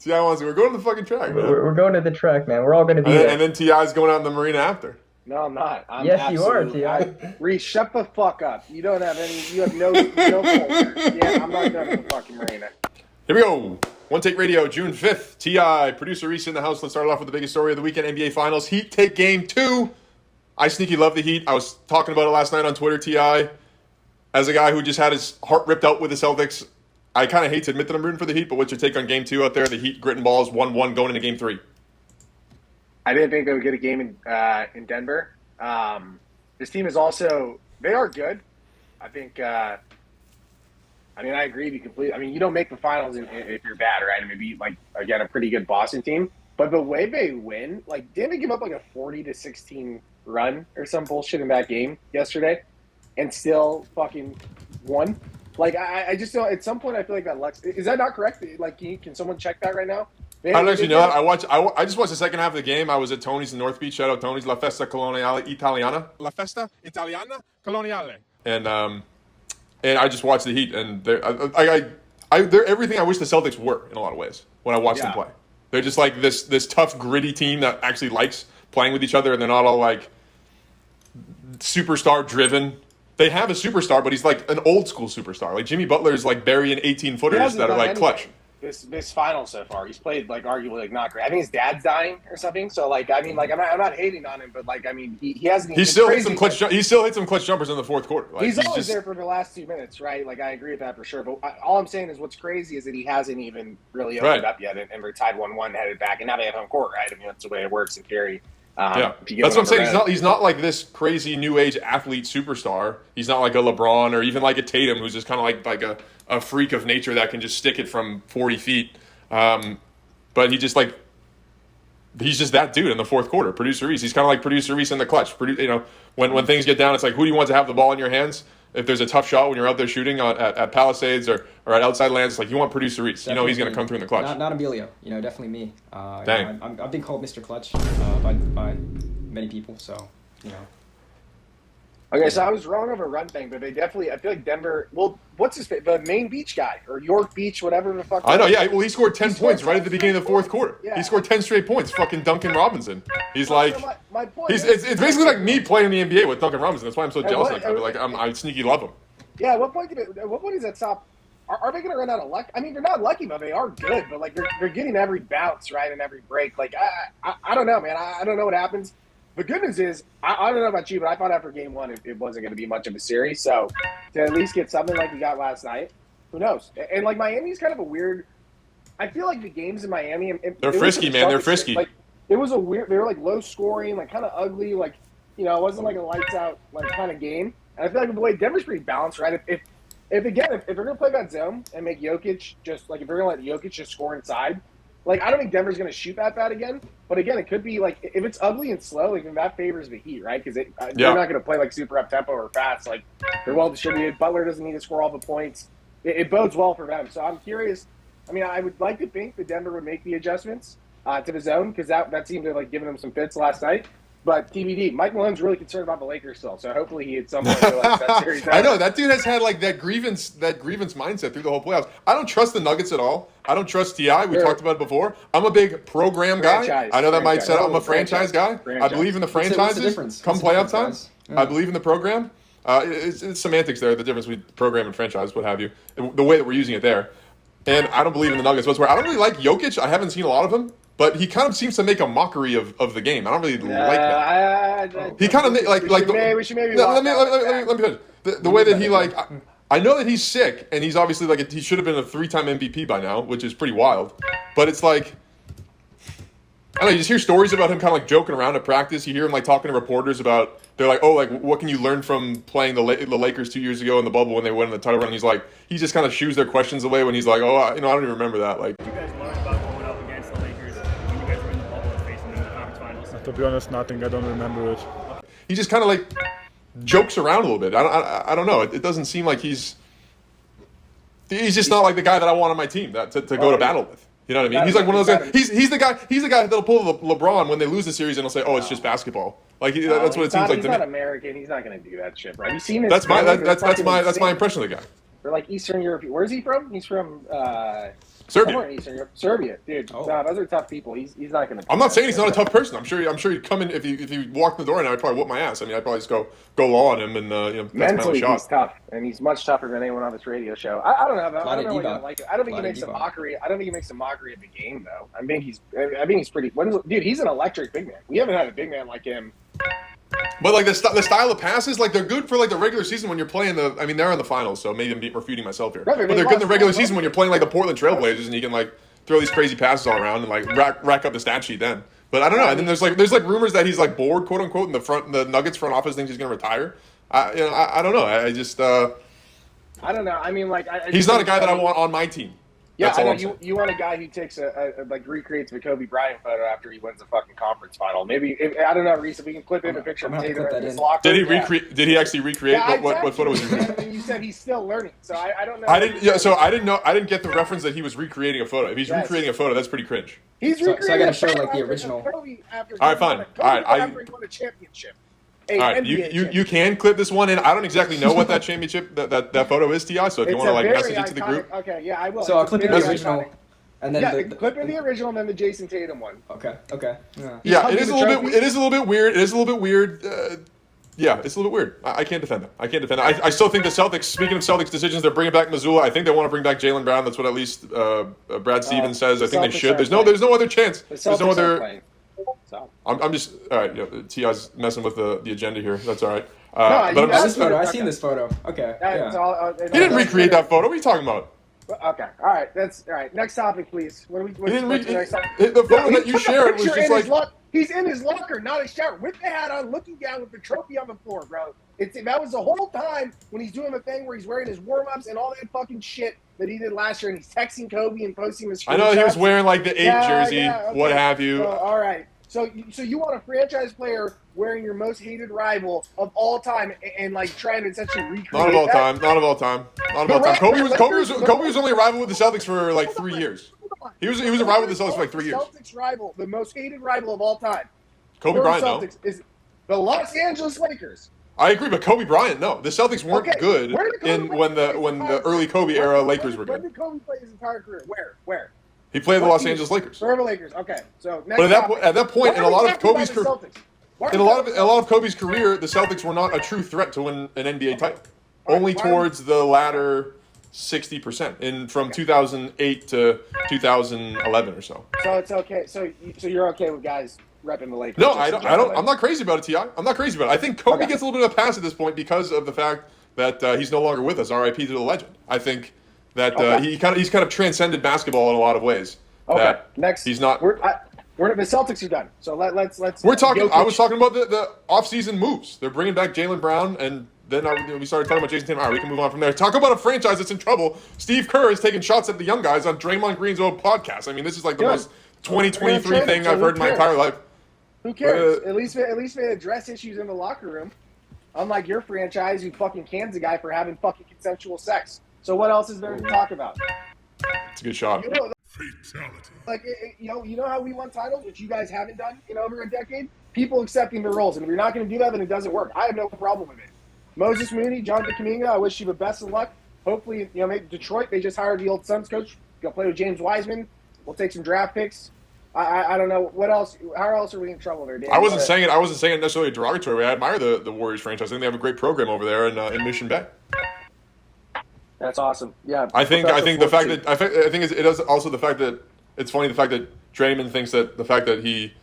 T.I. wants to. We're going to the fucking track, man. We're going to the track, man. We're all going to be And then, there. and then T.I.'s going out in the marina after. No, I'm not. I'm Yes, you are, absolute- T.I. Reese, shut the fuck up. You don't have any. You have no culture. Yeah, I'm not going to the fucking marina. Here we go. One Take Radio, June 5th. T.I., producer Reese in the house. Let's start off with the biggest story of the weekend, NBA Finals. Heat take game 2. I sneaky love the Heat. I was talking about it last night on Twitter, T.I. As a guy who just had his heart ripped out with the Celtics, I kind of hate to admit that I'm rooting for the Heat, but what's your take on game 2 out there? The Heat gritting balls 1-1 going into game 3. I didn't think they would get a game in Denver. This team is also – they are good. I think I agree with you completely. I mean, you don't make the finals if you're bad, right? I mean, be like, again, a pretty good Boston team. But the way they win, like, didn't they give up like a 40-16 run or some bullshit in that game yesterday and still fucking won? Like, I just don't – at some point, I feel like that – is that not correct? Like, can someone check that right now? I don't actually know that. I just watched the second half of the game. I was at Tony's in North Beach. Shout out Tony's La Festa Coloniale Italiana. La Festa Italiana Coloniale. And I just watched the Heat, and they're everything I wish the Celtics were in a lot of ways when I watched them play. They're just like this tough, gritty team that actually likes playing with each other, and they're not all like superstar driven. They have a superstar, but he's like an old school superstar. Like Jimmy Butler's like burying 18-footers that are like clutch. This final so far, he's played like arguably like not great. I think his dad's dying or something. So like, I mean, like I'm not hating on him, but like, I mean, he hasn't. He still hit some clutch. He still hit some clutch jumpers in the fourth quarter. Like, he's always there for the last 2 minutes, right? Like I agree with that for sure. But all I'm saying is, what's crazy is that he hasn't even really opened up yet, and we're tied 1-1, headed back, and now they have home court, right? I mean, that's the way it works in theory. That's what I'm saying. He's not like this crazy new age athlete superstar. He's not like a LeBron or even like a Tatum, who's just kind of like a freak of nature that can just stick it from 40 feet. But he's just that dude in the fourth quarter. Producer Reese. He's kind of like Producer Reese in the clutch. When things get down, it's like, who do you want to have the ball in your hands? If there's a tough shot when you're out there shooting at Palisades or at outside lands, it's like you want Producer Reese. Definitely he's going to come through in the clutch. Not Emilio. Definitely me. Dang. I've been called Mr. Clutch by many people. So Okay, so I was wrong over run thing, but they definitely. I feel like Denver. Well, what's his the main beach guy or York Beach, whatever the fuck. I know, yeah. Well, he scored 10 points right at the beginning of the fourth quarter. Yeah. He scored 10 straight points. Fucking Duncan Robinson. He's like, So my point it's basically like me playing in the NBA with Duncan Robinson. That's why I'm so jealous. I sneaky love him. Yeah, at what point does that stop? Are they going to run out of luck? I mean, they're not lucky, but they are good. But like they're getting every bounce right and every break. Like I don't know, man. I don't know what happens. The good news is, I don't know about you, but I thought after game 1 it wasn't going to be much of a series. So to at least get something like we got last night, who knows? And like Miami's kind of a weird. I feel like the games in Miami, they're frisky, man. They're frisky. Like it was a weird. They were like low scoring, like kind of ugly. Like it wasn't like a lights out like kind of game. And I feel like the way Denver's pretty balanced, right? If they're gonna play that zone and make Jokic just like if they're gonna let Jokic just score inside. Like, I don't think Denver's going to shoot that bad again. But, again, it could be, like, if it's ugly and slow, like, that favors the Heat, right? Because they're not going to play, like, super up-tempo or fast. Like, they're well-distributed. Butler doesn't need to score all the points. It bodes well for them. So I'm curious. I mean, I would like to think that Denver would make the adjustments to the zone because that seemed to, like, giving them some fits last night. But TBD, Mike Malone's really concerned about the Lakers still. So hopefully he at some point realizes that series out. I know. That dude has had, like, that grievance mindset through the whole playoffs. I don't trust the Nuggets at all. I don't trust T.I. We talked about it before. I'm a big program guy. I know that might set up. I'm a franchise guy. I believe in the franchises. Come playoff time, I believe in the program. It's semantics there, the difference between program and franchise, what have you. The way that we're using it there. And I don't believe in the Nuggets whatsoever. I don't really like Jokic. I haven't seen a lot of him. But he kind of seems to make a mockery of the game. I don't really like that. He kind of we should maybe. Let me finish. The way that he like. I know that he's sick, and he's obviously like he should have been a 3-time MVP by now, which is pretty wild. But it's like, I don't know. You just hear stories about him kind of like joking around at practice. You hear him like talking to reporters about. They're like, oh, like what can you learn from playing the Lakers 2 years ago in the bubble when they went in the title run? And he's like, he just kind of shoos their questions away when he's like, oh, I don't even remember that. Like, you guys learned about going up against the Lakers when you guys were in the bubble and facing them in the conference finals? To be honest, nothing. I don't remember it. He just kind of like jokes around a little bit. I don't know. It doesn't seem like he's just not like the guy that I want on my team to go to battle with. You know what I mean? He's like one of those guys. He's the guy that'll pull the LeBron when they lose the series and he'll say, "Oh, it's just basketball." Like that's what it seems like to me. He's not American. He's not going to do that shit, right? You've seen his. That's my impression of the guy. Or like Eastern Europe. Where's he from? He's from Serbia. Eastern Europe. Serbia, dude. Oh. No, those are tough people. He's not going to. I'm not saying he's not a tough person. I'm sure he'd come in if he walked in the door and I'd probably whoop my ass. I mean, I'd probably just go low on him and that's my only Mentally, shot. he's tough, and he's much tougher than anyone on this radio show. I don't know. I don't know. Why you don't like it. I don't think he makes a mockery. I don't think he makes a mockery of the game, though. I think he's pretty. Dude, he's an electric big man. We haven't had a big man like him. But like the style of passes, like they're good for like the regular season when you're playing the. I mean, they're in the finals, so maybe I'm refuting myself here. But they're good in the regular season when you're playing like the Portland Trailblazers and you can like throw these crazy passes all around and like rack up the stat sheet then. But I don't know. And then there's like rumors that he's like bored, quote unquote, in the Nuggets front office thinks he's going to retire. I don't know. I just. I don't know. I mean, like he's not a guy that I want on my team. Yeah, I know you want a guy who takes recreates the Kobe Bryant photo after he wins the fucking conference final. Maybe I don't know, Reese. If we can clip in a picture of Tatum in his locker. Did he recreate? Did he actually recreate? What photo was he? And you said he's still learning, so I don't know. I didn't. Yeah, so I didn't know. I didn't get the reference that he was recreating a photo. If he's recreating a photo, that's pretty cringe. He's recreating. So I gotta show like the original. All right, fine. All right, after he won a championship. All right, you can clip this one in. I don't exactly know what that championship that photo is, Ti. So if you want to like message it to the group, okay, yeah, I will. So I'll clip in the original, and then clip in the original, and then the Jason Tatum one. Okay. Yeah, it is a little bit. It is a little bit weird. It is a little bit weird. Yeah, it's a little bit weird. I can't defend that. I still think the Celtics. Speaking of Celtics decisions, they're bringing back Missoula. I think they want to bring back Jaylen Brown. That's what at least Brad Stevens says. I think they should. There's no other chance. There's no other. I'm just all right. Ti's messing with the agenda here. That's all right. But I've seen this photo. Okay. He didn't recreate that photo. What are you talking about? Okay. All right. That's all right. Next topic, please. What's the next topic? The photo that you shared was just like. He's in his locker, not his shower, with the hat on, looking down with the trophy on the floor, bro. That was the whole time when he's doing the thing where he's wearing his warm-ups and all that fucking shit that he did last year, and he's texting Kobe and posting his screenshots. I know he was wearing like the 8 jersey, what have you. So, all right. So you want a franchise player wearing your most hated rival of all time and like trying to essentially recreate Not of all time. Kobe was only a rival with the Celtics for like 3 years. He was a rival with the Celtics for like 3 years. Celtics rival, the most hated rival of all time. Kobe Bryant, no. Is the Los Angeles Lakers. I agree, but Kobe Bryant, no. The Celtics weren't good when the early Kobe era Lakers were good. When did Kobe play his entire career? Where? He played the Los Angeles Lakers. Where the Lakers? Okay, so next. But at that point, in a lot of Kobe's career, in a lot of Kobe's career, the Celtics were not a true threat to win an NBA title. Only towards the latter 60% from 2008 to 2011 or so. So it's okay. So you're okay with guys repping the Lakers? No, I don't. I'm not crazy about it, Ti. I'm not crazy about it. I think Kobe gets a little bit of a pass at this point because of the fact that he's no longer with us. R.I.P. to the legend. I think that he's kind of transcended basketball in a lot of ways. Okay. Next, he's not. We're the Celtics are done. So let's. We're talking. I was talking about the offseason moves. They're bringing back Jaylen Brown, and then we started talking about Jason Tatum. All right, we can move on from there. Talk about a franchise that's in trouble. Steve Kerr is taking shots at the young guys on Draymond Green's old podcast. I mean, this is like the most 2023 thing I've heard in my entire life. Who cares? At least they address issues in the locker room. Unlike your franchise, who fucking cans a guy for having fucking consensual sex. So what else is there to talk about? It's a good shot. Fatality. Like you know how we won titles, which you guys haven't done in over a decade. People accepting their roles, and if you're not going to do that, then it doesn't work. I have no problem with it. Moses Mooney, Jonathan Kuminga, I wish you the best of luck. Hopefully, maybe Detroit, they just hired the old Suns coach. Go play with James Wiseman. We'll take some draft picks. I don't know what else. How else are we in trouble there, Dan? I wasn't saying it necessarily a derogatory way. I admire the Warriors franchise. I think they have a great program over there in Mission Bay. That's awesome. Yeah. I think the fact that it is also the fact that it's funny the fact that Draymond thinks that the fact that he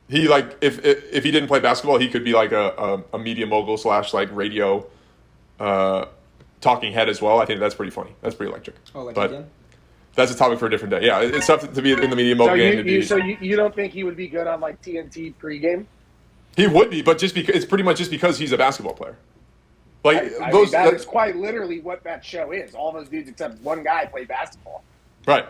like if he didn't play basketball he could be like a media mogul / like radio talking head as well. I think that's pretty funny. That's pretty electric. But that's a topic for a different day. Yeah, it's tough to be in the media mogul game. So you don't think he would be good on like TNT pregame? He would be, but just because it's pretty much just because he's a basketball player. Like that is quite literally what that show is. All those dudes except one guy play basketball. Right.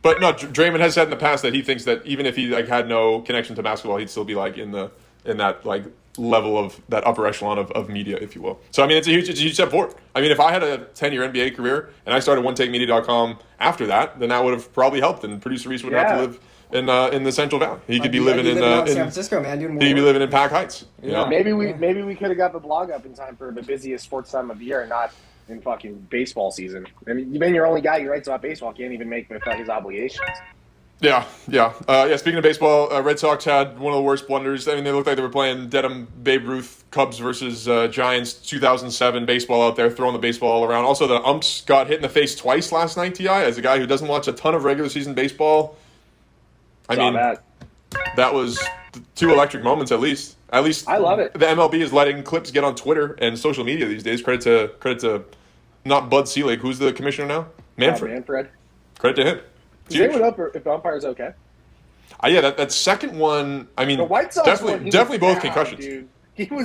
But no, Draymond has said in the past that he thinks that even if he like had no connection to basketball, he'd still be like in that like level of that upper echelon of media, if you will. So I mean, it's a huge step forward. I mean, if I had a 10-year NBA career and I started OneTakeMedia.com after that, then that would have probably helped, and producer Reese wouldn't have to live in the Central Valley. He could be living in San Francisco, man. Doing more. He could be living in Pack Heights. You know? Maybe we could have got the blog up in time for the busiest sports time of the year, and not in fucking baseball season. I mean, even your only guy who writes about baseball can't even make his obligations. Yeah. Speaking of baseball, Red Sox had one of the worst blunders. I mean, they looked like they were playing Dedham, Babe Ruth, Cubs versus Giants 2007 baseball out there, throwing the baseball all around. Also, the umps got hit in the face twice last night, Ti. As a guy who doesn't watch a ton of regular season baseball, that was 2 electric moments at least. At least I love it. The MLB is letting clips get on Twitter and social media these days. Credit to not Bud Selig, who's the commissioner now? Manfred. Credit to him. Does anyone know if the umpire's okay? That second one, I mean, the White Sox definitely both down, concussions. Dude.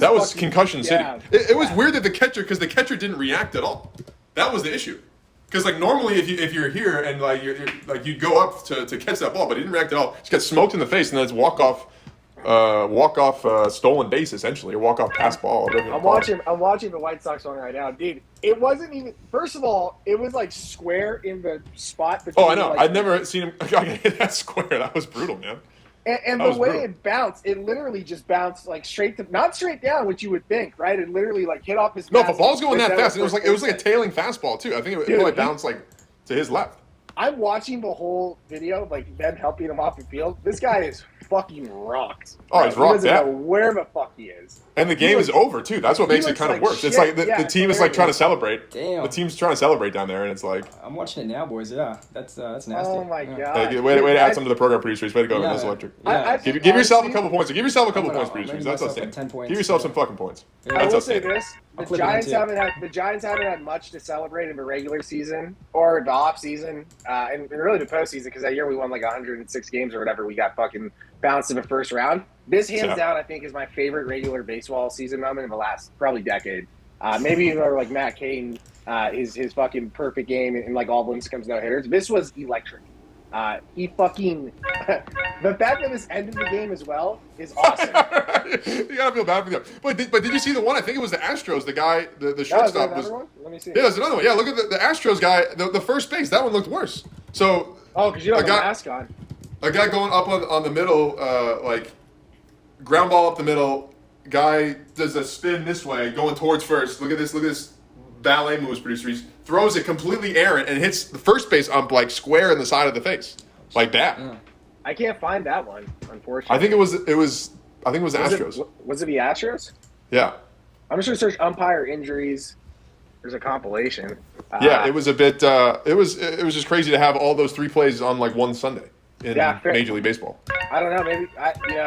That was concussion city. Down. It was weird that because the catcher didn't react at all. That was the issue. Because like normally if you're here and like you'd go up to catch that ball, but he didn't react at all. Just got smoked in the face, and then it's walk off stolen base essentially, or walk off pass ball. I'm watching the White Sox one right now, dude. It wasn't even. First of all, it was like square in the spot. I know. I'd never seen him hit that square. That was brutal, man. And the way it bounced, it literally just bounced like not straight down, which you would think, right? It literally like hit off his. No, the ball's going that fast. It was like a tailing fastball too. I think it really bounced like to his left. I'm watching the whole video, like them helping him off the field. This guy is fucking rocked. Oh, he's rocked. He doesn't know where the fuck he is. And the game is over too. That's what makes it kind of worse. It's like the team is like trying to celebrate. Damn. The team's trying to celebrate down there, and it's like I'm watching it now, boys. Yeah, that's nasty. Oh my god! Way to add some to the program producers. Way to go, that's electric. Yeah. Give yourself a couple points. Give yourself a couple points, producers. That's outstanding. 10 points. Give yourself some fucking points. Yeah. I That's will say outstanding. this: the Giants haven't had much to celebrate in the regular season or the off season, and really the postseason, because that year we won like 106 games or whatever. We got fucking bounced in the first round. This hands down, I think, is my favorite regular baseball season moment in the last probably decade. Maybe even like Matt Cain, his fucking perfect game and like all Limbs comes no hitters. This was electric. He fucking the fact that this ended the game as well is awesome. You gotta feel bad for them. But did you see the one? I think it was the Astros. The guy, the shortstop was. Let me see. Yeah, there's another one. Yeah, look at the Astros guy. The first base. That one looked worse. So. Oh, because you don't have a mask on. A guy going up on the middle, like ground ball up the middle. Guy does a spin this way, going towards first. Look at this ballet moves, producers. Throws it completely errant and hits the first base ump like square in the side of the face, like that. Yeah. I can't find that one, unfortunately. I think it was Astros. Was it the Astros? Yeah. I'm just gonna search umpire injuries. There's a compilation. Yeah, it was a bit. It was just crazy to have all those 3 plays on like one Sunday in Major League Baseball. I don't know. Maybe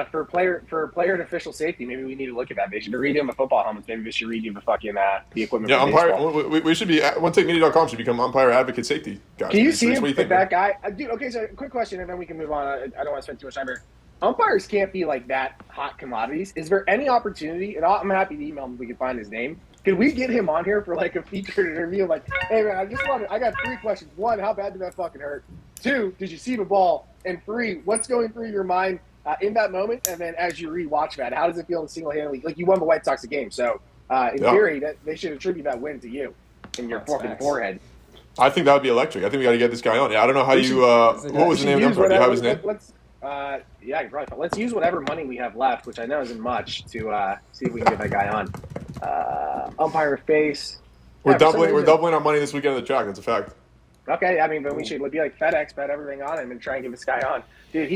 for player and official safety, maybe we need to look at that. They should be reading the football helmets. Maybe we should read you the fucking the equipment. Yeah, for umpire. baseball. We should be OneTakeMedia.com should become umpire advocate safety guys. Can you see him? What do you think, that guy, dude. Okay, so quick question, and then we can move on. I don't want to spend too much time here. Umpires can't be like that hot commodities. Is there any opportunity? And I'm happy to email him if we can find his name. Could we get him on here for like a featured interview? Like, hey man, I got 3 questions. 1, how bad did that fucking hurt? 2, did you see the ball? And 3, what's going through your mind in that moment? And then as you rewatch that, how does it feel to single-handedly? Like you won the White Sox a game, so in theory, that they should attribute that win to you in your fucking forehead. I think that would be electric. I think we got to get this guy on. Yeah, I don't know how you. What was the name of the umpire? Do you have his name? Yeah, you're probably. Let's use whatever money we have left, which I know isn't much, to see if we can get that guy on. Umpire face. We're doubling our money this weekend at the track. That's a fact. Okay, I mean, but we should be like FedEx, bet everything on him and try and get this guy on. Dude,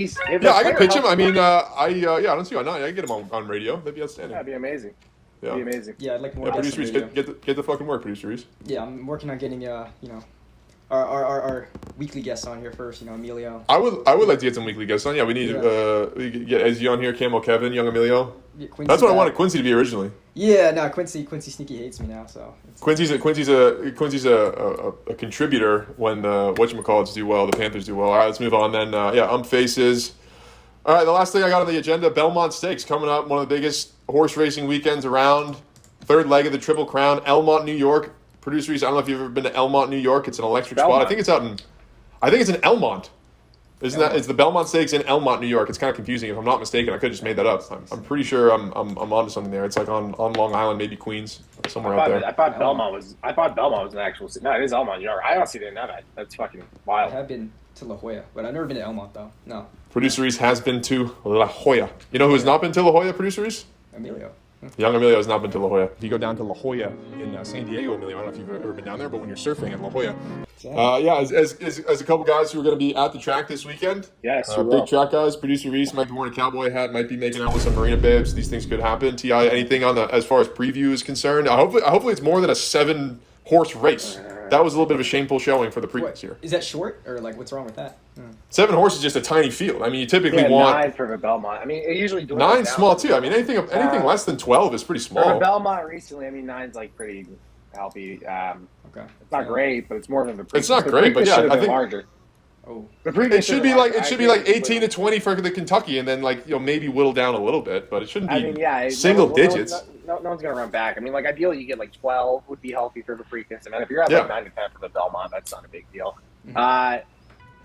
I can pitch him. I mean, I don't see why not. I can get him on radio. That'd be outstanding. That'd be amazing. Yeah. That'd be amazing. Yeah, I'd like more. Producer Reese, get the fucking work, Producer Reese. Yeah, I'm working on getting our weekly guests on here first. Emilio. I would like to get some weekly guests on. Yeah, we need we could get Ezzy on here, Camo Kevin, Young Emilio. Yeah, that's what I wanted Quincy to be originally. Yeah, no, Quincy sneaky hates me now. So Quincy's a contributor when the whatchamacallits do well, the Panthers do well. All right, let's move on then. Ump faces. All right, the last thing I got on the agenda, Belmont Stakes coming up, one of the biggest horse racing weekends around. 3rd leg of the Triple Crown, Elmont, New York. Producer Reese, I don't know if you've ever been to Elmont, New York. It's an electric spot. I think it's in Elmont. It's the Belmont Stakes in Elmont, New York. It's kind of confusing. If I'm not mistaken, I could have just made that up. I'm pretty sure I'm onto something there. It's like on Long Island, maybe Queens, somewhere out there. I thought Belmont was an actual city. No, it is Elmont, New York. I honestly didn't know that. That's fucking wild. I have been to La Jolla, but I've never been to Elmont though. No. Producer Reese has been to La Jolla. You know who has not been to La Jolla, Producer Reese? Emilio. Young Emilio has not been to La Jolla. If you go down to La Jolla in San Diego, Emilio, I don't know if you've ever been down there, but when you're surfing at La Jolla, as a couple guys who are going to be at the track this weekend. Yes, big track guys. Producer Reese might be wearing a cowboy hat, might be making out with some marina bibs. These things could happen. Ti, anything on the as far as preview is concerned? Hopefully it's more than a 7-horse race. That was a little bit of a shameful showing for the Preakness here. Is that short or like what's wrong with that? 7 horses is just a tiny field. I mean, you typically want 9 for the Belmont. I mean, it usually 9 small too. I mean, anything less than 12 is pretty small. For the Belmont recently, I mean, 9's like pretty healthy. Okay. It's not great, but it's more than the Preakness. It's not great, but yeah, I think larger. Oh, The Preakness it should be like 18 to to 20 for the Kentucky, and then maybe whittle down a little bit, but it shouldn't be single no digits. No one's gonna run back. I mean, like ideally, you get like 12 would be healthy for the Preakness, and then if you're at like 9 to 10 for the Belmont, that's not a big deal.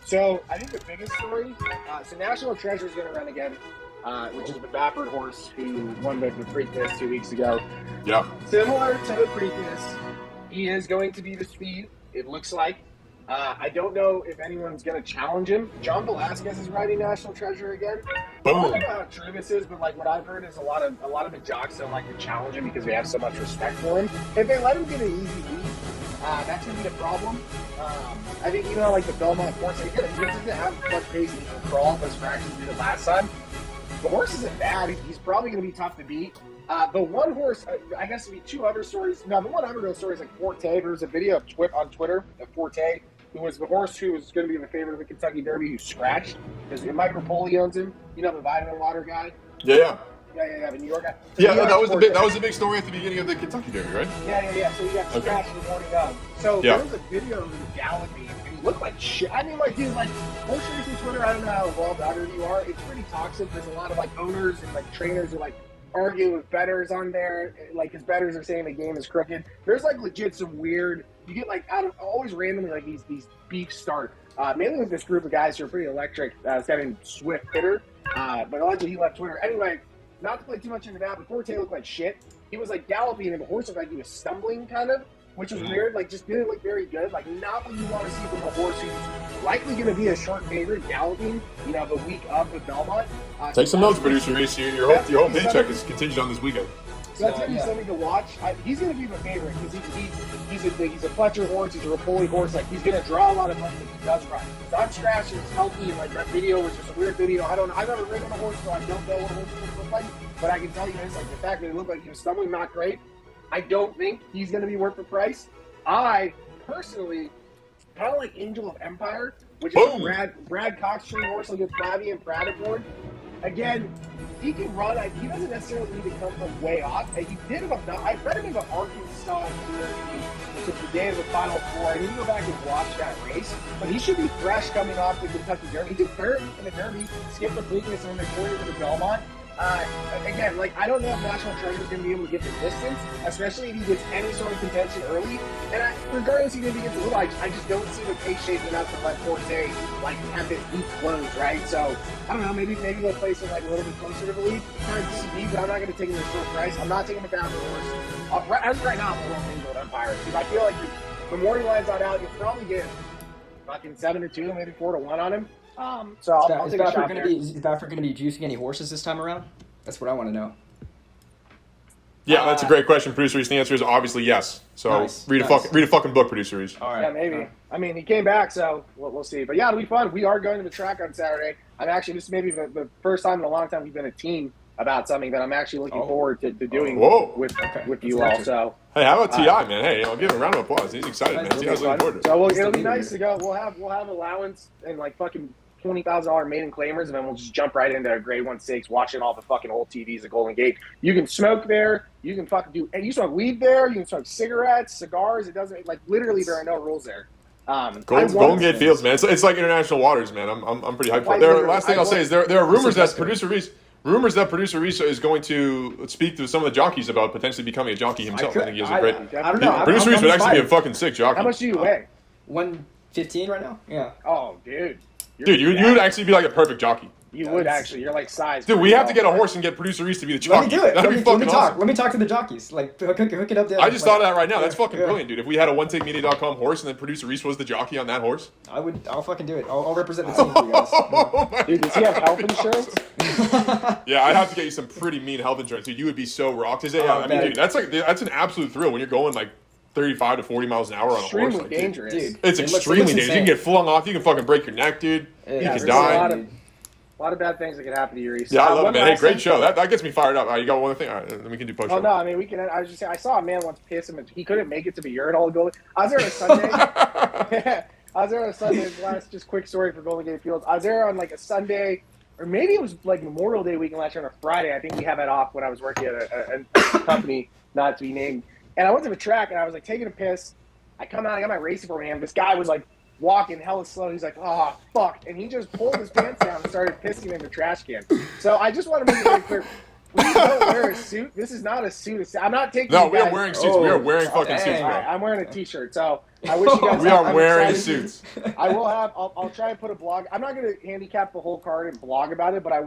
So I think the biggest story. So National Treasure is gonna run again, which is the Baffert horse who won the Preakness 2 weeks ago. Yeah. Similar to the Preakness, he is going to be the speed. It looks like. I don't know if anyone's going to challenge him. John Velasquez is riding National Treasure again. Boom. I don't know how true this is, but like what I've heard is a lot of the jocks don't like to challenge him because they have so much respect for him. If they let him get an easy lead, that's going to be a problem. I think even on like the Belmont horse, he doesn't have much pace to crawl as fractions did it last time. The horse isn't bad. He's probably going to be tough to beat. The one horse, I guess there'd be 2 other stories. Now, the one other real story is like Forte. There's a video on Twitter of Forte, who was the horse who was going to be the favorite of the Kentucky Derby, who scratched. Because Mike Rapoli owns him. You know, the vitamin water guy. Yeah. Yeah, the New York guy. Yeah, that was the big story at the beginning of the Kentucky Derby, right? Yeah. So he got scratched the morning of. So there was a video of him galloping, and he looked like shit. I mean, like, dude, like, horse racing Twitter, I don't know how involved either of you are. It's pretty toxic. There's a lot of, like, owners and, like, trainers who, like, argue with bettors on there, like his bettors are saying the game is crooked. There's like legit some weird. You get like always randomly like these beefs start. Mainly with this group of guys who are pretty electric. It's having Swift hitter, but allegedly he left Twitter. Anyway, not to play too much into that, but Forte looked like shit. He was like galloping, and the horse looked like he was stumbling, kind of, which was weird. Like just didn't look very good. Like not what you want to see from a horse who's likely going to be a short favorite galloping. You know, the week of the Belmont. Take some notes, producer Reese. Your whole paycheck is contingent on this weekend. So that's going to be something to watch. He's going to be the favorite because he's a Fletcher horse. He's a Rapoli horse. Like he's going to draw a lot of money if he does run. Not scratched. It's healthy. And like that video was just a weird video. I've never ridden a horse, so I don't know what a horse is going to look like. But I can tell you this: like the fact that it looked like he was stumbling, not great. I don't think he's going to be worth the price. I personally kind of like Angel of Empire, which is a Brad Cox trained horse like with Flavie and Pradiport. Again, he can run. He doesn't necessarily need to come from way off. And he did have I read him in the Arkansas Derby, which is the day of the Final Four. And you can go back and watch that race. But he should be fresh coming off the Kentucky Derby. He did third in the Derby, skipped the Preakness, and then victorious in the Belmont. Again, like I don't know if National Treasure is going to be able to get the distance, especially if he gets any sort of contention early. And regardless if he gets a little, I just don't see the pace shaping up to let Forte like have this deep close, right? So I don't know, maybe they'll place him like a little bit closer to the lead. Kind of DCB, but I'm not going to take him at a short price. I'm not taking him down to the horse. As right now, I'm going to Empire because I feel like the morning line's not out. You'll probably get fucking 7-2, maybe 4-1 on him. So I'll take a shot there. Is Baffert going to be juicing any horses this time around? That's what I want to know. Yeah, that's a great question, producer Reese. The answer is obviously yes. So read a fucking book, producer Reese. All right. Yeah, maybe. I mean, he came back, so we'll see. But yeah, it'll be fun. We are going to the track on Saturday. I'm actually, this may be the first time in a long time we've been a team about something that I'm actually looking forward to doing with you all. So hey, how about Ti, man? Hey, I'll give him a round of applause. He's excited, man. Ti's looking forward to it. So it'll be nice to go. We'll have allowance and like fucking $20,000 maiden claimers, and then we'll just jump right into Grade 1 stakes, watching all the fucking old TVs at Golden Gate. You can smoke there. You can fucking do, and you smoke weed there. You can smoke cigarettes, cigars. It doesn't like literally there are no rules there. Golden Gate Fields, man. It's like international waters, man. I'm pretty hyped for it. Last thing I'll say is there are rumors that producer Reese is going to speak to some of the jockeys about potentially becoming a jockey himself. I think he has a great. I don't know. Producer Reese would actually be a fucking sick jockey. How much do you weigh? 115 right now. Yeah. Oh, dude. Dude, you would actually be like a perfect jockey. You would actually. You're like size. Dude, we have to get a horse and get producer Reese to be the jockey. Let me do it. That'd be fucking awesome. Let me talk to the jockeys. Like, hook it up there. I just thought of that right now. That's fucking brilliant, dude. If we had a OneTakeMedia.com horse and then producer Reese was the jockey on that horse. I'll fucking do it. I'll represent the team for you guys. Oh, dude, does he have health insurance? Yeah, I'd have to get you some pretty mean health insurance, dude. You would be so rocked. I mean, dude, that's an absolute thrill when you're going like 35 to 40 miles an hour on a horse. Extremely dangerous. Dude, it's extremely dangerous. You can get flung off. You can fucking break your neck, dude. You can die. A lot of bad things that could happen to you, Reese. Yeah, I love it, man. Hey, great show. That gets me fired up. All right, you got one thing? All right, then we can do post. Oh, no, I mean, we can. I was just saying, I saw a man once piss him. He couldn't make it to the urinal. I was there on a Sunday. I was there on a Sunday. Last, just quick story for Golden Gate Fields. I was there on like a Sunday, or maybe it was like Memorial Day weekend last year on a Friday. I think we have that off when I was working at a company not to be named. And I went to the track, and I was like taking a piss. I come out, I got my racing for him. This guy was like walking hella slow. He's like, oh, fuck. And he just pulled his pants down and started pissing in the trash can. So I just want to make it very clear. We don't wear a suit. This is not a suit. I'm not taking No, we are wearing suits. We are wearing fucking suits, bro. I'm wearing a t-shirt. So I wish you guys we are wearing suits. I'll try and put a blog. I'm not going to handicap the whole card and blog about it, but I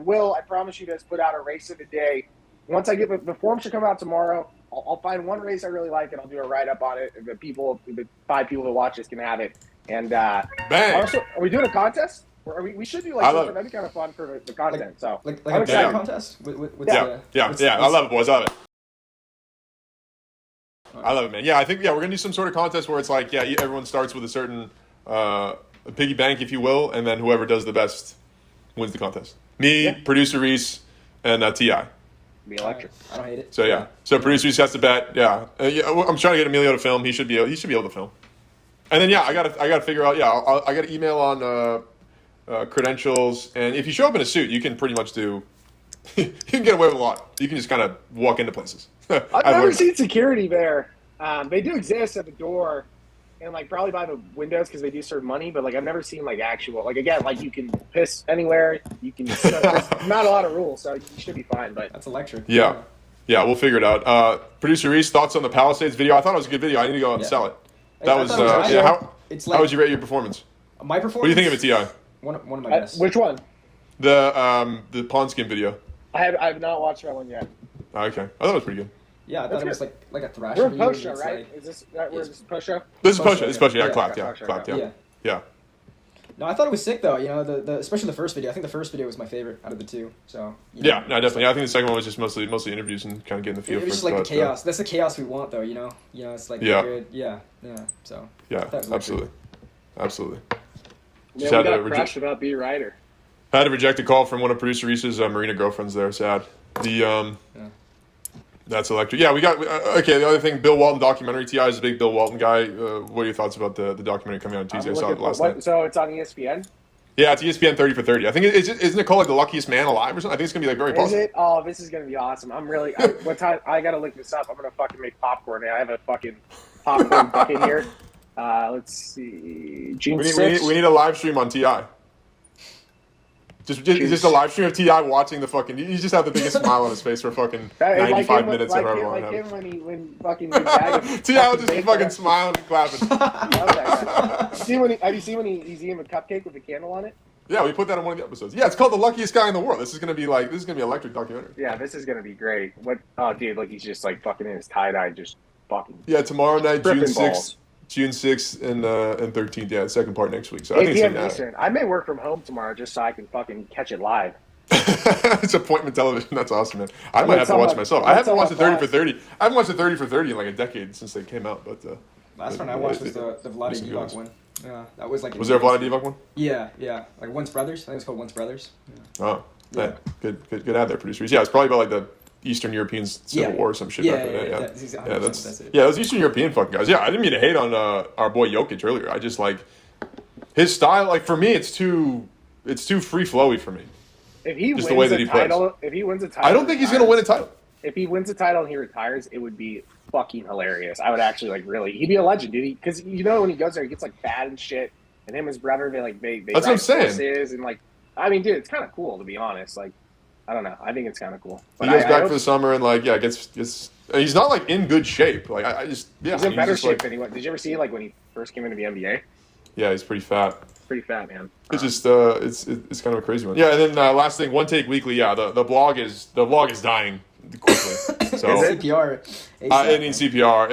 promise you guys, put out a race of the day. Once I get the form should come out tomorrow. I'll find one race I really like, and I'll do a write-up on it. The 5 people who watch this can have it. And bang. Also, are we doing a contest? Or we should do like something that'd be kind of fun for the content. Like a track contest? Yeah, I love it, boys. I love it. I love it, man. Yeah, I think we're gonna do some sort of contest where it's like, everyone starts with a certain piggy bank, if you will, and then whoever does the best wins the contest. Me, producer Reese, and Ti. Be electric. I don't hate it. So so producer Reese has to bet. I'm trying to get Emilio to film. He should be able to film. And then I gotta figure out. I got to email on credentials, and if you show up in a suit, you can pretty much do. You can get away with a lot. You can just kind of walk into places. I've never seen security there. They do exist at the door, and like probably by the windows because they do serve money. But like I've never seen like actual you can piss anywhere. You can. There's not a lot of rules, so you should be fine. But that's electric. Yeah, we'll figure it out. Producer Reese, thoughts on the Palisades video? I thought it was a good video. I need to go and sell it. That was how would you rate your performance? My performance. What do you think of it, Ti? One of my best. Which one? The pawn skin video. I have not watched that one yet. Okay, I thought it was pretty good. Yeah, I thought it was like a thrash. We're post show, right? Is this post show? This is post show. It's post show. Yeah, clapped. Yeah. No, I thought it was sick though. You know, the especially the first video. I think the first video was my favorite out of the two. So definitely. I think the second one was just mostly interviews and kind of getting the feel. It was just like the chaos. That's the chaos we want, though. You know, it's like good. So absolutely. Yeah, we got crushed about B Ryder. Had to reject a call from one of producer Reese's marina girlfriends there. Sad. That's electric. Yeah, we got the other thing, Bill Walton documentary. Ti is a big Bill Walton guy. What are your thoughts about the documentary coming out on Tuesday? I saw it last night. So it's on ESPN. Yeah, it's ESPN 30 for 30. I think isn't it called like The Luckiest Man Alive or something? I think it's gonna be like very positive. Is it? Oh, this is gonna be awesome. I'm really. What time? I gotta look this up. I'm gonna fucking make popcorn. I have a fucking popcorn bucket here. Let's see. June 6th. We need a live stream on Ti. Just a live stream of Ti watching the fucking. You just have the biggest smile on his face for fucking 95 minutes or however long. Like him when fucking Ti will just be fucking smiling and clapping. Have you seen when he's eating a cupcake with a candle on it? Yeah, we put that on one of the episodes. Yeah, it's called The Luckiest Guy in the World. This is gonna be electric documentary. Yeah, this is gonna be great. Oh, dude, like he's just like fucking in his tie dye, just fucking. Yeah, tomorrow night, June 6th. June 6th and 13th, the second part next week. So I think it's Eastern. I may work from home tomorrow just so I can fucking catch it live. It's appointment television. That's awesome, man. I might have to watch myself. I haven't watched the 30 for 30. I haven't watched the 30 for 30 in like a decade since they came out. But last one I watched was the Vlade Divac one. Yeah, that was like. Was there a Vlade Divac one? Yeah. Like Once Brothers. I think it's called Once Brothers. Yeah. Oh, yeah. Good ad there, producers. Yeah, it's probably about like the Eastern European Civil War or some shit. Those Eastern European fucking guys. Yeah, I didn't mean to hate on our boy Jokic earlier. I just like his style. Like for me, it's too free flowy for me. If he wins a title, I don't think he's gonna win a title. If he wins a title and he retires, it would be fucking hilarious. I would actually he'd be a legend, dude. Because when he goes there, he gets like fat and shit. And him and his brother, they that's what I'm saying. And like, I mean, dude, it's kind of cool to be honest. Like. I don't know. I think it's kind of cool. But he goes back for the summer and gets. He's not like in good shape. Like I just he's in better shape than he was. Did you ever see like when he first came into the NBA? Yeah, he's pretty fat. Pretty fat, man. It's just it's kind of a crazy one. Yeah, and then last thing, OneTake Weekly. Yeah, the blog is dying quickly. So CPR. it needs CPR.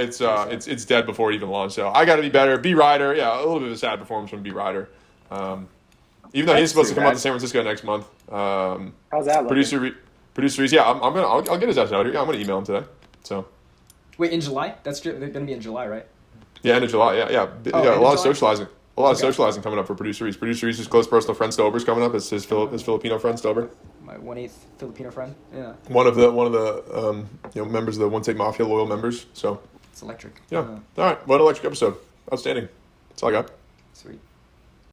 It's dead before it even launched. So I got to be better. B Rider. Yeah, a little bit of a sad performance from B Rider. Even though he's supposed to come out to San Francisco next month. How's that looking? Producer Reese. Yeah, I'll get his ass out here. Yeah, I'm gonna email him today. So. Wait, in July? That's going to be in July, right? Yeah, end of July. Yeah. Oh, A lot of July? socializing. Socializing coming up for Producer Reese. Producer Reese's close personal friend Stober's coming up. It's his Filipino friend Stober. My 1/8 Filipino friend. Yeah. One of the members of the OneTake Mafia, loyal members. So It's electric. yeah. All right. What an electric episode. Outstanding. That's all I got. Sweet.